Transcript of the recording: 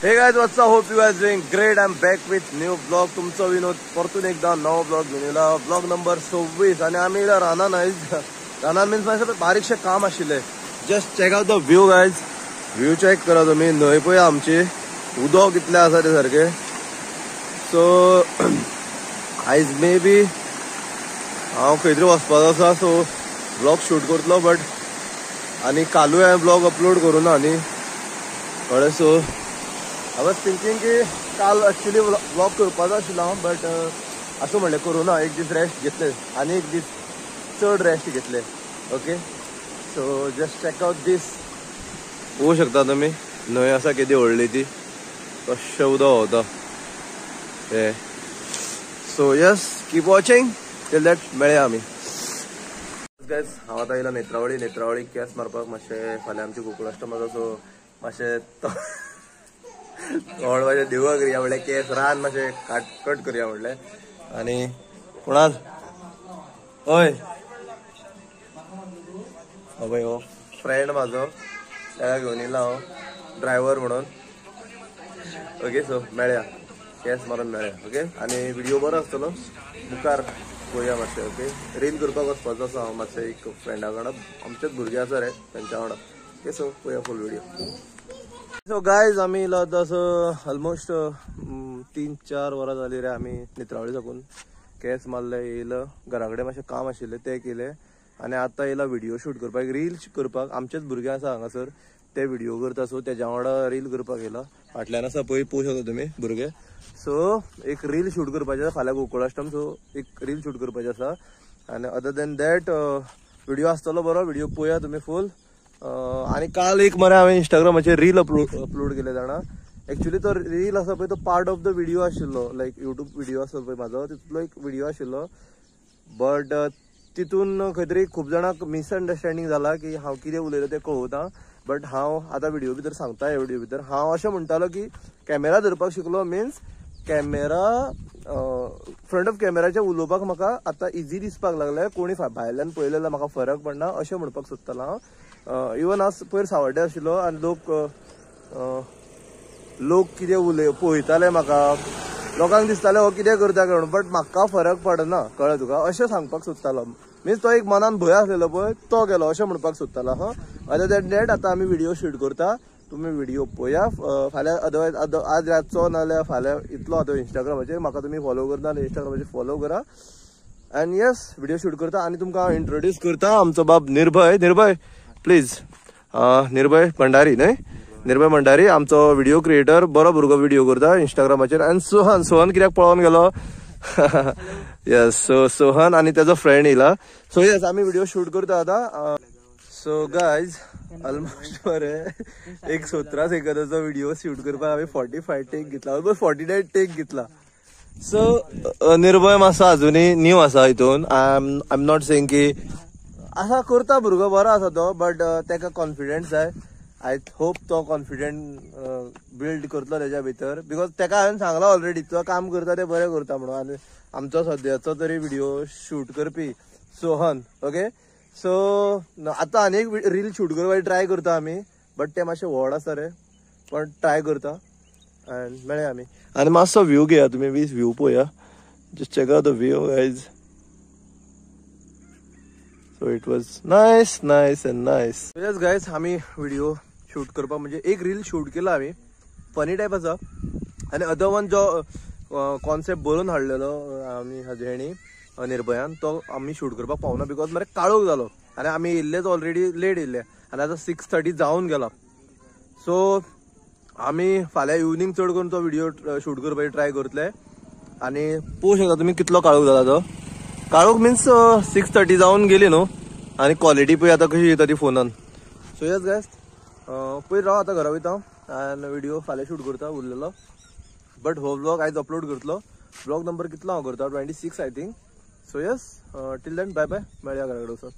Hey guys, what's up? Hope you guys doing great. I'm back with new vlog. तुमचं विनोद परतून एकदा नवा blog घेऊन येला. ब्लॉग नंबर 26 आणि आम्ही इला राहणार नाही. राहणार मीन्स माझं बारीकशे काम आशिल्ले. Just check out the view guys. View चेक करा तुम्ही. न्हंय पळय आमची. उदक कितले आसा ते सारखे. सो आयज मे बी हांव खंय तरी वचपाचो आसा. सो ब्लॉग शूट करतलो बट आणि कालूय हांवें ब्लॉग अपलोड करूना आनी कळ्ळें. सो I was thinking की काल ॲक्च्युली ब्लॉग करपाचो आशिल्लो हांव बट असं म्हणलें करूना. एक दीस रेस्ट घेतले आनी एक दीस चड रेस्ट घेतले. Okay so just check out this. पळोवंक शकता तुमी न्हंय आसा केदी व्हडली ती. कशें उदक व्हांवता हे. So yes keep watching till that मेळया आमी. गायज हांव आतां येयला नेत्रावळी केस मारपाक. मातशें फाल्यां आमची गोकुळाष्टमी. सो मातशें थोड मातशें देवळा करुया म्हणलें. केस रान मातशें कट करुया म्हणलें. आनी कोणाल हय पळय हो फ्रेंड म्हाजो. ताका घेवन येयला हांव ड्रायव्हर म्हणून. ओके सो मेळया केस मारून मेळया. ओके आनी व्हिडिओ बरो आसतलो. मुखार पळोवया मातशें. ओके रील करपाक वचपाचो आसा हांव मातशें एक फ्रेंडा वांगडा. आमचेच भुरगे आसा रे तेंच्या वांगडा. ओके सो पळोवया फूल व्हिडिओ. सो गायज आमी येयलो आतां असं ऑलमोस्ट 3-4 वरां जाली रे आमी नेत्रावळी साकून. केस मारले येयलं. घरा कडेन मातशें काम आशिल्लें तें केलें आनी आतां येयला व्हिडिओ शूट करपाक. एक रील करपाक. आमचेच भुरगे आसा हांगासर ते व्हिडिओ करता. सो तेज्या वांगडा रील करपाक येयला. फाटल्यान आसा पळय पळोवंक शकता तुमी भुरगे. सो एक रील शूट करपाचें आसा. फाल्यां गोकुळाष्टमी. सो एक रील शूट करपाचें आसा. आनी अदर दॅन दॅट व्हिडिओ आसतलो बरो. व्हिडिओ पळोवया तुमी फूल. आणि काल एक मरे हांवें इंस्टाग्रामाचेर रील अपलोड केले जाणा. एक्चुअली तो रील आसा पळय तो पार्ट ऑफ द व्हिडिओ आशिल्लो. लायक युट्यूब व्हिडिओ आसा पळय म्हाजो तितूंतलो एक व्हिडिओ आशिल्लो. बट तितून खंय तरी खूब जाणांक मिसअंडरस्टँडींग जाला की हांव कितें उलयलो तें कळोवता. बट हांव आतां व्हिडिओ भितर सांगता. ह्या व्हिडिओ भितर हांव अशें म्हणटालो की कॅमेरा धरपाक शिकलो मिन्स कॅमेरा फ्रंट ऑफ कॅमेराचेर उलोवपाक म्हाका आतां इजी दिसपाक लागलें. कोणी भायल्यान पळयलें जाल्यार म्हाका फरक पडना अशें म्हणपाक सोदतालो हांव. इवन आज पयर सावड्डे आशिल्लो आनी लोक कितें पळयताले म्हाका. लोकांक दिसतालें हो कितें करता काय म्हणून. बट म्हाका फरक पडना कळ्ळें तुका अशें सांगपाक सोदतालो. मिन्स तो एक मनान भंय आसलेलो पळय तो गेलो अशें म्हणपाक सोदतालो हांव. अदर दॅन दॅट आतां आमी व्हिडिओ शूट करता. तुमी व्हिडिओ पळया. फाल्यां अदरवायज आज रातचो नाल्यार फाल्यां इतलो आतां इंस्टाग्रामाचेर म्हाका तुमी फॉलो करता जाल्यार इंस्टाग्रामाचेर फॉलो करा. एंड येस व्हिडिओ शूट करता. आनी तुमकां हांव इंट्रोड्यूस करता आमचो बाब निर्भय प्लीज. निर्भय भंडारी न्हय. निर्भय भंडारी आमचो व्हिडिओ क्रिएटर. बरो भुरगो व्हिडिओ करता इंस्टाग्रामाचेर. आनी सोहन कित्याक पळोवन गेलो. यस सो सोहन आनी तेजो फ्रेंड येयला. सो यस आमी व्हिडिओ शूट करता आतां. सो गायज ऑलमोस्ट मरे एक 17 सेकंदाचो व्हिडिओ शूट करपाक हांवें 45 टेक घेतला. ऑलमोस्ट 49 टेक घेतला. सो निर्भय मातसो अजुनूय न्यू आसा हितून. आय एम नॉट सेइंग की असा करता भुरगो बरो आसा तो. बट तेका कॉन्फिडन्स जाय. आय होप तो कॉन्फिडंट बिल्ड करतलो तेज्या भितर. बिकॉज तेका हांवें सांगला ऑलरेडी तो काम करता ते बरें करता म्हणून. आनी आमचो सद्याचो तरी व्हिडिओ शूट करपी सोहन. ओके सो आतां आनी एक रील शूट करपाची ट्राय करता आमी. बट ते मातशें व्हड आसा रे पण ट्राय करता. एंड मेळया आमी. आनी मातसो व्यू घेया तुमी. व्यू पळया. Just check out the view guys. So it was nice and nice. Yes guys आमी व्हिडिओ शूट करपाक म्हणजे एक रील शूट केला आमी. फनी टायप आसा. आनी अदर वन जो कॉन्सेप्ट बरोवन हाडलेलो आमी हाजेणी निर्भयान तो आमी शूट करपाक पावना. बिकॉज मरे काळोख जालो आनी आमी येयल्लेच ऑलरेडी लेट येयल्ले आनी आतां 6:30 जावन गेला. सो आमी फाल्यां इवनिंग चड करून तो व्हिडिओ शूट करपाची ट्राय करतले. आनी पळोवंक शकता तुमी कितलो काळोख जाला तो. काळोख मिन्स 6:30 जावन गेली न्हू. आनी क्वॉलिटी पळय आतां कशी येता ती फोनान. सो यस गायज पयर राव आतां घरा वयता आनी व्हिडिओ फाल्यां शूट करता उरलेलो. बट हो व्लॉग आयज अपलोड करतलो. व्लॉग नंबर कितलो हांव करता 26 I think. So yes till then bye bye. मेळया घरा कडेन वचून.